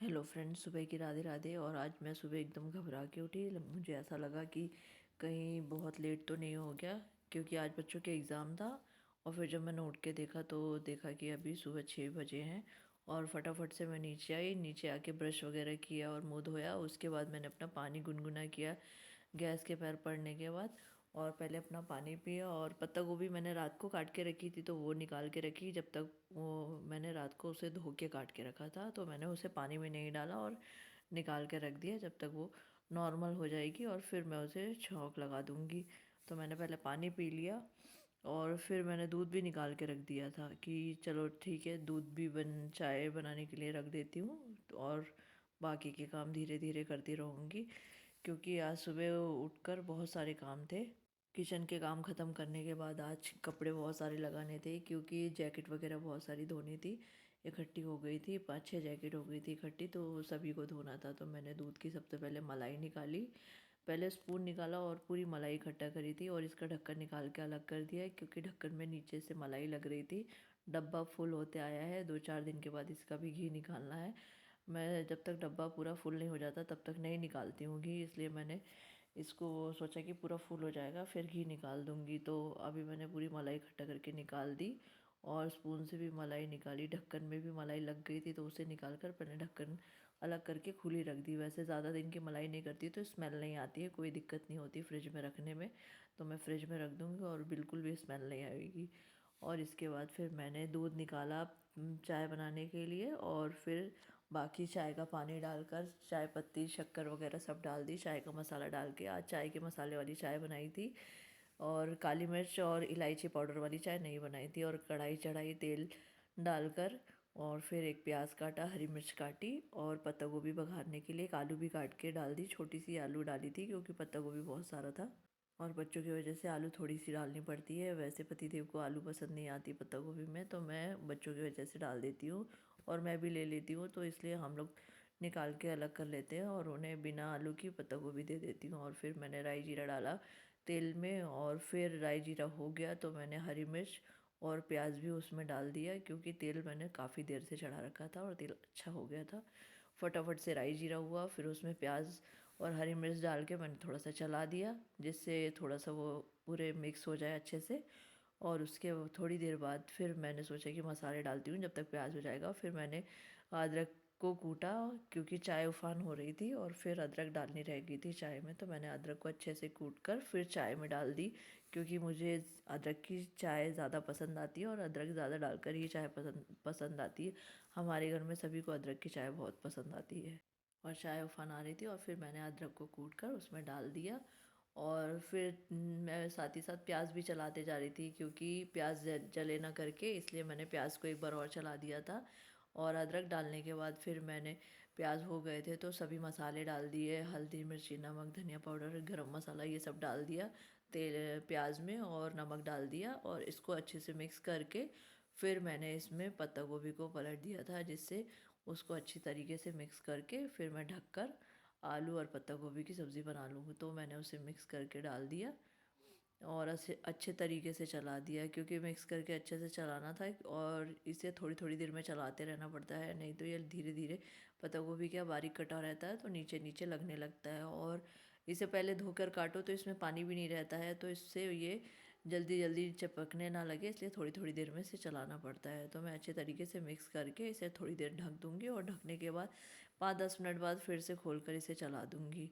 Hello friends, सुबह की राधे राधे। और आज मैं सुबह एकदम घबरा के उठी। मुझे ऐसा लगा कि कहीं बहुत लेट तो नहीं हो गया, क्योंकि आज बच्चों के एग्ज़ाम था। और फिर जब मैंने उठ के देखा तो देखा कि अभी सुबह 6 बजे हैं। और फटाफट से मैं नीचे आई, नीचे आके ब्रश वगैरह किया और मुँह धोया। उसके बाद मैंने अपना पानी गुनगुना किया गैस के पैर पड़ने के बाद। और पहले अपना पानी पिया। और पत्ता गोभी मैंने रात को काट के रखी थी, तो वो निकाल के रखी। जब तक वो मैंने रात को उसे धो के काट के रखा था, तो मैंने उसे पानी में नहीं डाला और निकाल के रख दिया जब तक वो नॉर्मल हो जाएगी, और फिर मैं उसे छौंक लगा दूँगी। तो मैंने पहले पानी पी लिया और फिर मैंने दूध भी निकाल के रख दिया था कि चलो ठीक है, दूध भी चाय बनाने के लिए रख देती हूँ। और बाकी के काम धीरे धीरे करती रहूँगी, क्योंकि आज सुबह उठकर बहुत सारे काम थे। किचन के काम ख़त्म करने के बाद आज कपड़े बहुत सारे लगाने थे, क्योंकि जैकेट वगैरह बहुत सारी धोनी थी। इकट्ठी हो गई थी, 5-6 जैकेट हो गई थी इकट्ठी, तो सभी को धोना था। तो मैंने दूध की सबसे पहले मलाई निकाली। पहले स्पून निकाला और पूरी मलाई इकट्ठा करी थी, और इसका ढक्कन निकाल के अलग कर दिया है, क्योंकि ढक्कन में नीचे से मलाई लग रही थी। डब्बा फुल होते आया है, 2-4 दिन के बाद इसका भी घी निकालना है। मैं जब तक डब्बा पूरा फुल नहीं हो जाता तब तक नहीं निकालती हूँ घी, इसलिए मैंने इसको सोचा कि पूरा फुल हो जाएगा फिर घी निकाल दूँगी। तो अभी मैंने पूरी मलाई इकट्ठा करके निकाल दी, और स्पून से भी मलाई निकाली। ढक्कन में भी मलाई लग गई थी, तो उसे निकाल कर मैंने ढक्कन अलग करके खुली रख दी। वैसे ज़्यादा दिन की मलाई नहीं करती तो स्मेल नहीं आती है, कोई दिक्कत नहीं होती फ्रिज में रखने में। तो मैं फ्रिज में रख दूँगी और बिल्कुल भी स्मेल नहीं आएगी। और इसके बाद फिर मैंने दूध निकाला चाय बनाने के लिए, और फिर बाकी चाय का पानी डालकर चाय पत्ती शक्कर वगैरह सब डाल दी, चाय का मसाला डाल के। आज चाय के मसाले वाली चाय बनाई थी, और काली मिर्च और इलायची पाउडर वाली चाय नहीं बनाई थी। और कढ़ाई चढ़ाई तेल डालकर, और फिर एक प्याज काटा, हरी मिर्च काटी, और पत्ता गोभी बघारने के लिए एक आलू भी काट के डाल दी। छोटी सी आलू डाली थी क्योंकि पत्ता गोभी बहुत सारा था, और बच्चों की वजह से आलू थोड़ी सी डालनी पड़ती है। वैसे पतिदेव को आलू पसंद नहीं आती पत्ता गोभी में, तो मैं बच्चों की वजह से डाल देती हूँ। और मैं भी ले लेती हूँ, तो इसलिए हम लोग निकाल के अलग कर लेते हैं, और उन्हें बिना आलू की पत्ता गोभी दे देती हूँ। और फिर मैंने राई जीरा डाला तेल में, और फिर राई जीरा हो गया तो मैंने हरी मिर्च और प्याज भी उसमें डाल दिया, क्योंकि तेल मैंने काफ़ी देर से चढ़ा रखा था और तेल अच्छा हो गया था। फटाफट से राई जीरा हुआ, फिर उसमें प्याज और हरी मिर्च डाल के मैंने थोड़ा सा चला दिया, जिससे थोड़ा सा वो पूरे मिक्स हो जाए अच्छे से। और उसके थोड़ी देर बाद फिर मैंने सोचा कि मसाले डालती हूँ जब तक प्याज हो जाएगा। फिर मैंने अदरक को कूटा, क्योंकि चाय उफान हो रही थी और फिर अदरक डालनी रह गई थी चाय में, तो मैंने अदरक को अच्छे से कूट कर फिर चाय में डाल दी, क्योंकि मुझे अदरक की चाय ज़्यादा पसंद आती है, और अदरक ज़्यादा डालकर ही चाय पसंद आती है। हमारे घर में सभी को अदरक की चाय बहुत पसंद आती है। और चाय उफान आ रही थी, और फिर मैंने अदरक को कूट कर उसमें डाल दिया। और फिर मैं साथ ही साथ प्याज भी चलाते जा रही थी, क्योंकि प्याज जले ना करके, इसलिए मैंने प्याज को एक बार और चला दिया था। और अदरक डालने के बाद फिर मैंने प्याज हो गए थे तो सभी मसाले डाल दिए, हल्दी मिर्ची नमक धनिया पाउडर गरम मसाला ये सब डाल दिया तेल प्याज में, और नमक डाल दिया, और इसको अच्छे से मिक्स करके फिर मैंने इसमें पत्ता गोभी को पलट दिया था, जिससे उसको अच्छी तरीके से मिक्स करके फिर मैं ढककर आलू और पत्ता गोभी की सब्ज़ी बना लूँगी। तो मैंने उसे मिक्स करके डाल दिया और अच्छे अच्छे तरीके से चला दिया, क्योंकि मिक्स करके अच्छे से चलाना था। और इसे थोड़ी थोड़ी देर में चलाते रहना पड़ता है, नहीं तो ये धीरे धीरे पत्ता गोभी क्या बारीक कटा रहता है तो नीचे नीचे लगने लगता है। और इसे पहले धोकर काटो तो इसमें पानी भी नहीं रहता है, तो इससे ये जल्दी जल्दी चिपकने ना लगे, इसलिए थोड़ी थोड़ी देर में इसे चलाना पड़ता है। तो मैं अच्छे तरीके से मिक्स करके इसे थोड़ी देर ढक दूँगी, और ढकने के बाद 5-10 मिनट बाद फिर से खोल कर इसे चला दूँगी।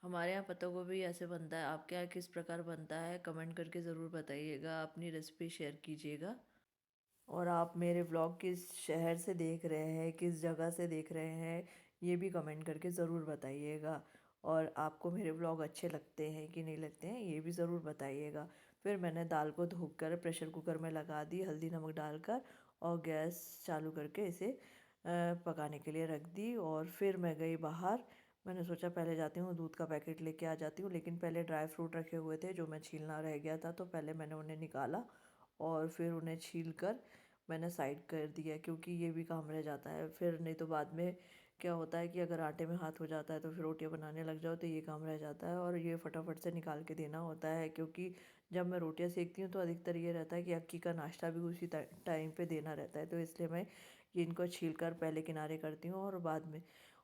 हमारे यहाँ पत्ता गोभी ऐसे बनता है, आपके यहाँ किस प्रकार बनता है कमेंट करके ज़रूर बताइएगा, अपनी रेसिपी शेयर कीजिएगा। और आप मेरे व्लॉग किस शहर से देख रहे हैं, किस जगह से देख रहे हैं, ये भी कमेंट करके ज़रूर बताइएगा। और आपको मेरे व्लॉग अच्छे लगते हैं कि नहीं लगते हैं, ये भी ज़रूर बताइएगा। फिर मैंने दाल को धोकर प्रेशर कुकर में लगा दी, हल्दी नमक डालकर, और गैस चालू करके इसे पकाने के लिए रख दी। और फिर मैं गई बाहर। मैंने सोचा पहले जाती हूँ दूध का पैकेट लेके आ जाती हूँ, लेकिन पहले ड्राई फ्रूट रखे हुए थे जो मैं छीलना रह गया था, तो पहले मैंने उन्हें निकाला और फिर उन्हें छील कर मैंने साइड कर दिया, क्योंकि ये भी काम रह जाता है। फिर नहीं तो बाद में क्या होता है कि अगर आटे में हाथ हो जाता है तो फिर रोटियां बनाने लग जाओ तो ये काम रह जाता है, और ये फटाफट से निकाल के देना होता है। क्योंकि जब मैं रोटियां सेकती हूँ तो अधिकतर ये रहता है कि अक्की का नाश्ता भी उसी टाइम पे देना रहता है, तो इसलिए मैं ये इनको छील कर पहले किनारे करती हूँ और बाद में।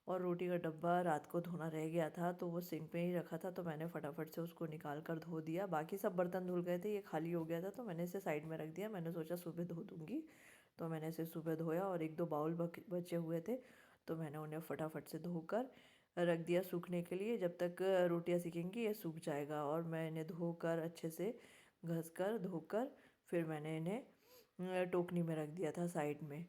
और रोटी का डब्बा रात को धोना रह गया था तो वो सिंक में ही रखा था, तो मैंने फटाफट से उसको निकाल कर धो दिया। बाकी सब बर्तन धुल गए थे, ये खाली हो गया था तो मैंने इसे साइड में रख दिया। मैंने सोचा सुबह धो दूँगी, तो मैंने इसे सुबह धोया। और एक दो बाउल बचे हुए थे तो मैंने उन्हें फटाफट से धोकर रख दिया सूखने के लिए। जब तक रोटियां सीखेंगी ये सूख जाएगा। और मैं इन्हें धोकर अच्छे से घस कर धोकर फिर मैंने इन्हें टोकनी में रख दिया था साइड में।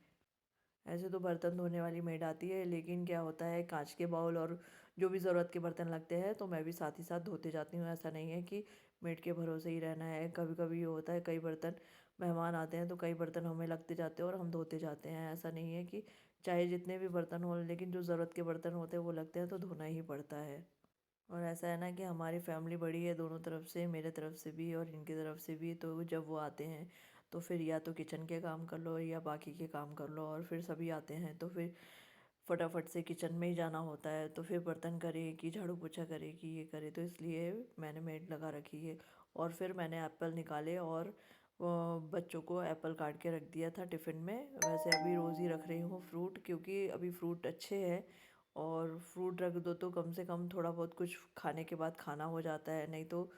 ऐसे तो बर्तन धोने वाली मेड आती है, लेकिन क्या होता है कांच के बाउल और जो भी ज़रूरत के बर्तन लगते हैं तो मैं भी साथ ही साथ धोते जाती हूँ। ऐसा नहीं है कि मेड के भरोसे ही रहना है। कभी कभी ये होता है कई बर्तन मेहमान आते हैं तो कई बर्तन हमें लगते जाते हैं और हम धोते जाते हैं। ऐसा नहीं है कि चाहे जितने भी बर्तन हो, लेकिन जो ज़रूरत के बर्तन होते हैं वो लगते हैं तो धोना ही पड़ता है। और ऐसा है ना कि हमारी फैमिली बड़ी है दोनों तरफ से, मेरे तरफ से भी और इनकी तरफ से भी। तो जब वो आते हैं तो फिर या तो किचन के काम कर लो या बाकी के काम कर लो। और फिर सभी आते हैं तो फिर फटाफट से किचन में ही जाना होता है। तो फिर बर्तन करे कि झाड़ू पोछा करे कि ये करे, तो इसलिए मैंने मेड लगा रखी है। और फिर मैंने एप्पल निकाले और बच्चों को एप्पल काट के रख दिया था टिफ़िन में। वैसे अभी रोज़ ही रख रही हूँ फ्रूट, क्योंकि अभी फ्रूट अच्छे हैं। और फ्रूट रख दो तो कम से कम थोड़ा बहुत कुछ खाने के बाद खाना हो जाता है, नहीं तो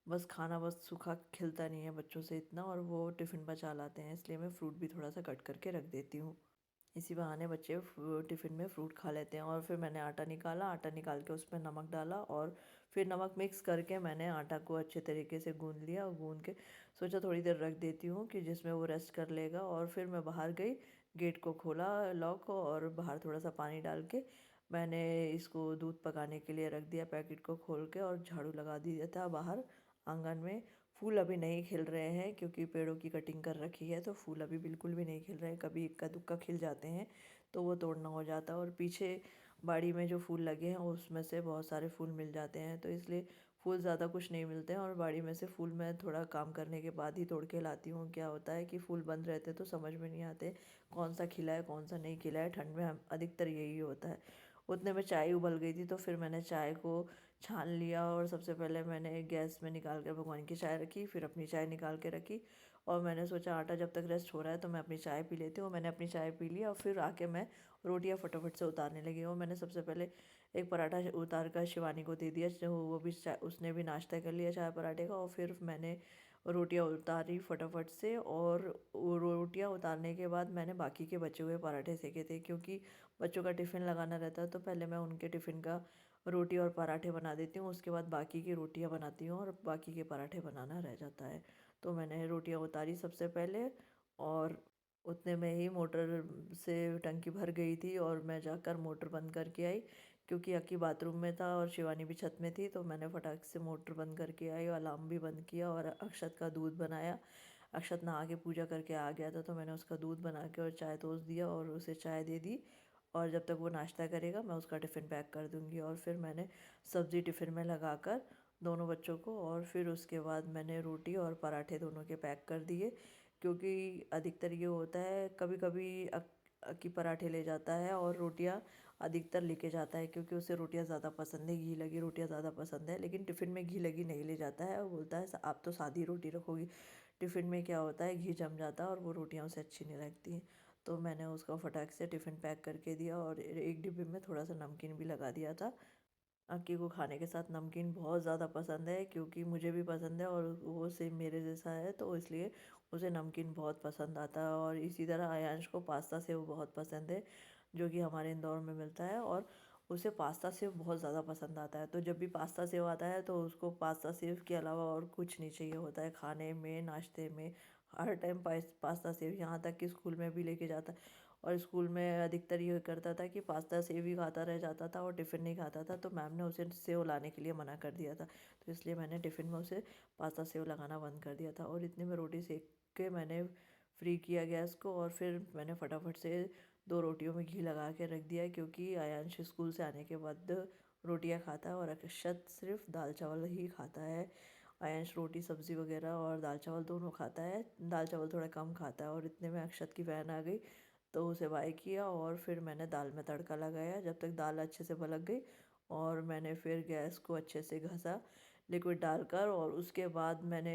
बस खाना बस सूखा खिलता नहीं है बच्चों से इतना, और वो टिफ़िन बचा लाते हैं। इसलिए मैं फ्रूट भी थोड़ा सा कट करके रख देती हूँ। इसी बहाने बच्चे टिफ़िन में फ्रूट खा लेते हैं। और फिर मैंने आटा निकाला, आटा निकाल के उसमें नमक डाला और फिर नमक मिक्स करके मैंने आटा को अच्छे तरीके से गूँध लिया। और गूँध के सोचा थोड़ी देर रख देती हूँ कि जिसमें वो रेस्ट कर लेगा। और फिर मैं बाहर गई, गेट को खोला लॉक, और बाहर थोड़ा सा पानी डाल के मैंने इसको दूध पकाने के लिए रख दिया। पैकेट को खोल के और झाड़ू लगा दिया था बाहर आंगन में। फूल अभी नहीं खिल रहे हैं क्योंकि पेड़ों की कटिंग कर रखी है, तो फूल अभी बिल्कुल भी नहीं खिल रहे हैं। कभी इक्का दुक्का खिल जाते हैं तो वो तोड़ना हो जाता है। और पीछे बाड़ी में जो फूल लगे हैं उसमें से बहुत सारे फूल मिल जाते हैं, तो इसलिए फूल ज़्यादा कुछ नहीं मिलते हैं। और बाड़ी में से फूल मैं थोड़ा काम करने के बाद ही तोड़ के लाती हूँ। क्या होता है कि फूल बंद रहते तो समझ में नहीं आते कौन सा खिला है कौन सा नहीं खिला है। ठंड में हम अधिकतर यही होता है। उतने में चाय उबल गई थी तो फिर मैंने चाय को छान लिया। और सबसे पहले मैंने गैस में निकाल कर भगवान की चाय रखी, फिर अपनी चाय निकाल के रखी। और मैंने सोचा आटा जब तक रेस्ट हो रहा है तो मैं अपनी चाय पी लेती हूँ। मैंने अपनी चाय पी ली और फिर आके मैं रोटियां फटाफट से उतारने लगी। और मैंने सबसे पहले एक पराठा उतार कर शिवानी को दे दिया, जो वो भी उसने भी नाश्ता कर लिया चाय पराठे का। और फिर मैंने रोटियां उतारी फटाफट से। और वो रोटियां उतारने के बाद मैंने बाकी के बचे हुए पराठे सेके थे, क्योंकि बच्चों का टिफ़िन लगाना रहता है तो पहले मैं उनके टिफ़िन का रोटी और पराठे बना देती हूँ। उसके बाद बाकी की रोटियां बनाती हूँ और बाकी के पराठे बनाना रह जाता है। तो मैंने रोटियां उतारी सबसे पहले, और उतने में ही मोटर से टंकी भर गई थी और मैं जाकर मोटर बंद करके आई, क्योंकि अक्की बाथरूम में था और शिवानी भी छत में थी। तो मैंने फटाक से मोटर बंद करके आई और अलार्म भी बंद किया और अक्षत का दूध बनाया। अक्षत नहा के पूजा करके आ गया था तो मैंने उसका दूध बना के और चाय तोस दिया और उसे चाय दे दी। और जब तक वो नाश्ता करेगा मैं उसका टिफ़िन पैक कर दूँगी। और फिर मैंने सब्ज़ी टिफ़िन में लगाकर दोनों बच्चों को, और फिर उसके बाद मैंने रोटी और पराठे दोनों के पैक कर दिए। क्योंकि अधिकतर ये होता है कभी कभी अक्की पराठे ले जाता है और रोटियां अधिकतर लेके जाता है, क्योंकि उसे रोटियां ज़्यादा पसंद है, घी लगी रोटियां ज़्यादा पसंद है। लेकिन टिफ़िन में घी लगी नहीं ले जाता है और बोलता है आप तो सादी रोटी रखोगी, टिफ़िन में क्या होता है घी जम जाता है और वो रोटियां उसे अच्छी नहीं लगती हैं। तो मैंने उसका फटाक से टिफ़िन पैक करके दिया और एक डिब्बे में थोड़ा सा नमकीन भी लगा दिया था। अक्की को खाने के साथ नमकीन बहुत ज़्यादा पसंद है, क्योंकि मुझे भी पसंद है और वो सेम मेरे जैसा है, तो इसलिए उसे नमकीन बहुत पसंद आता है। और इसी तरह आयांश को पास्ता सेव बहुत पसंद है, जो कि हमारे इंदौर में मिलता है, और उसे पास्ता सेव बहुत ज़्यादा पसंद आता है। तो जब भी पास्ता सेव आता है तो उसको पास्ता सेव के अलावा और कुछ नहीं चाहिए होता है खाने में, नाश्ते में। हर टाइम पास्ता सेव, यहाँ तक कि स्कूल में भी लेके जाता है। और स्कूल में अधिकतर ये करता था कि पास्ता सेव ही खाता रह जाता था और टिफ़िन नहीं खाता था, तो मैम ने उसे सेव लाने के लिए मना कर दिया था। तो इसलिए मैंने टिफ़िन में उसे पास्ता सेव लगाना बंद कर दिया था। और इतने में रोटी सेक के मैंने फ्री किया गैस को, और फिर मैंने फटाफट से दो रोटियों में घी लगा के रख दिया, क्योंकि आयांश स्कूल से आने के बाद रोटियां खाता है और अक्षत सिर्फ दाल चावल ही खाता है। आयांश रोटी सब्ज़ी वगैरह और दाल चावल दोनों खाता है, दाल चावल थोड़ा कम खाता है। और इतने में अक्षत की बहन आ गई तो उसे बाय किया और फिर मैंने दाल में तड़का लगाया जब तक दाल अच्छे से पलक गई। और मैंने फिर गैस को अच्छे से घसा, लिक्विड डालकर, और उसके बाद मैंने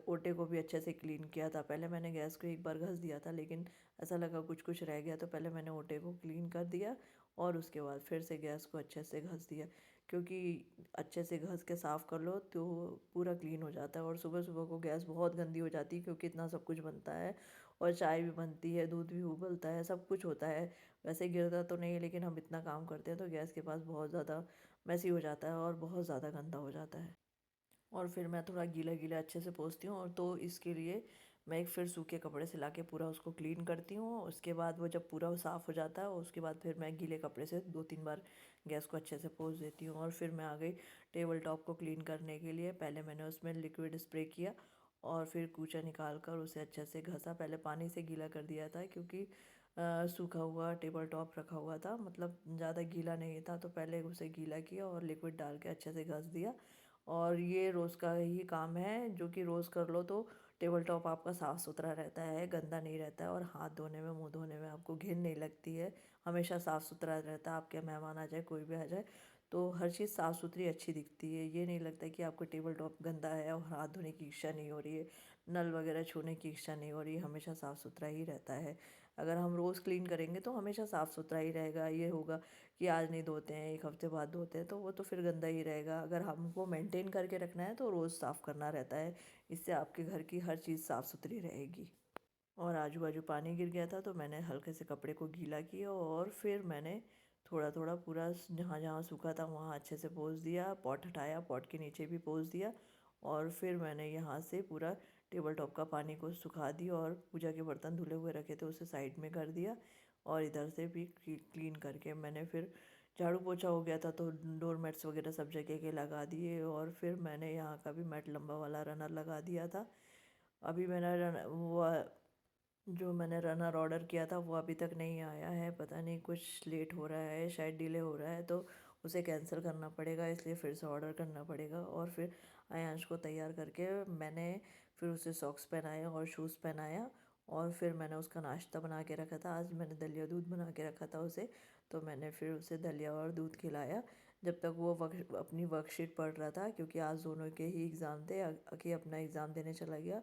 ओटे को भी अच्छे से क्लीन किया था। पहले मैंने गैस को एक बार घस दिया था, लेकिन ऐसा लगा कुछ कुछ रह गया, तो पहले मैंने ओटे को क्लीन कर दिया और उसके बाद फिर से गैस को अच्छे से घस दिया। क्योंकि अच्छे से घस के साफ़ कर लो तो पूरा क्लीन हो जाता है। और सुबह सुबह को गैस बहुत गंदी हो जाती है, क्योंकि इतना सब कुछ बनता है और चाय भी बनती है, दूध भी उबलता है, सब कुछ होता है। वैसे गिरता तो नहीं है, लेकिन हम इतना काम करते हैं तो गैस के पास बहुत ज़्यादा मैसी हो जाता है और बहुत ज़्यादा गंदा हो जाता है। और फिर मैं थोड़ा गीला गीला अच्छे से पोंछती हूँ, और तो इसके लिए मैं एक फिर सूखे कपड़े से लाके पूरा उसको क्लीन करती हूँ। उसके बाद वो जब पूरा साफ़ हो जाता है, उसके बाद फिर मैं गीले कपड़े से 2-3 बार गैस को अच्छे से पोंछ देती हूँ। और फिर मैं आ गई टेबल टॉप को क्लीन करने के लिए। पहले मैंने उसमें लिक्विड स्प्रे किया और फिर कूचा निकाल कर उसे अच्छे से घसा। पहले पानी से गीला कर दिया था, क्योंकि सूखा हुआ टेबल टॉप रखा हुआ था, मतलब ज़्यादा गीला नहीं था, तो पहले उसे गीला किया और लिक्विड डाल के अच्छे से घस दिया। और ये रोज़ का ही काम है, जो कि रोज़ कर लो तो टेबल टॉप आपका साफ़ सुथरा रहता है, गंदा नहीं रहता है, और हाथ धोने में, मुंह धोने में आपको घिन नहीं लगती है। हमेशा साफ़ सुथरा रहता है। आपके मेहमान आ जाए, कोई भी आ जाए, तो हर चीज़ साफ़ सुथरी अच्छी दिखती है। ये नहीं लगता कि आपको टेबल टॉप गंदा है और हाथ धोने की इच्छा नहीं हो रही है, नल वगैरह छूने की इच्छा नहीं हो रही है। हमेशा साफ़ सुथरा ही रहता है। अगर हम रोज़ क्लीन करेंगे तो हमेशा साफ़ सुथरा ही रहेगा। ये होगा कि आज नहीं धोते हैं, एक हफ्ते बाद धोते हैं, तो वो तो फिर गंदा ही रहेगा। अगर हमको मेंटेन करके रखना है तो रोज़ साफ़ करना रहता है। इससे आपके घर की हर चीज़ साफ़ सुथरी रहेगी। और आजू बाजू पानी गिर गया था, तो मैंने हल्के से कपड़े को गीला किया और फिर मैंने थोड़ा थोड़ा पूरा जहाँ जहाँ सूखा था वहाँ अच्छे से पोंछ दिया। पॉट हटाया, पॉट के नीचे भी पोंछ दिया, और फिर मैंने यहाँ से पूरा टेबल टॉप का पानी को सुखा दिया, और पूजा के बर्तन धुले हुए रखे थे उसे साइड में कर दिया। और इधर से भी क्लीन करके मैंने फिर झाड़ू पोछा हो गया था, तो डोर मैट्स वगैरह सब जगह के लगा दिए। और फिर मैंने यहाँ का भी मैट लंबा वाला रनर लगा दिया था। अभी मैंने वो जो मैंने रनर ऑर्डर किया था वो अभी तक नहीं आया है। पता नहीं कुछ लेट हो रहा है, शायद डिले हो रहा है, तो उसे कैंसिल करना पड़ेगा, इसलिए फिर से ऑर्डर करना पड़ेगा। और फिर अयांश को तैयार करके मैंने फिर उसे सॉक्स पहनाया और शूज़ पहनाया। और फिर मैंने उसका नाश्ता बना के रखा था, आज मैंने दलिया दूध बना के रखा था उसे, तो मैंने फिर उसे दलिया और दूध खिलाया जब तक वो अपनी वर्कशीट पढ़ रहा था, क्योंकि आज दोनों के ही एग्ज़ाम थे। अकी अपना एग्ज़ाम देने चला गया,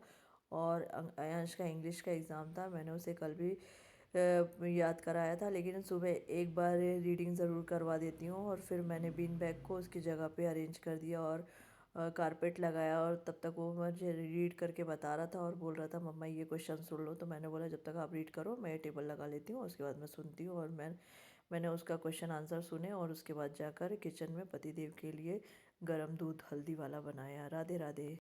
और अयांश का इंग्लिश का एग्ज़ाम था। मैंने उसे कल भी याद कराया था, लेकिन सुबह एक बार रीडिंग ज़रूर करवा देती हूँ। और फिर मैंने बीन बैग को उसकी जगह पे अरेंज कर दिया और कारपेट लगाया, और तब तक वो मुझे रीड करके बता रहा था और बोल रहा था मम्मा ये क्वेश्चन सुन लो। तो मैंने बोला जब तक आप रीड करो मैं टेबल लगा लेती हूँ, उसके बाद मैं सुनती हूँ। और मैंने उसका क्वेश्चन आंसर सुने, और उसके बाद जाकर किचन में पतिदेव के लिए गरम दूध हल्दी वाला बनाया। राधे राधे।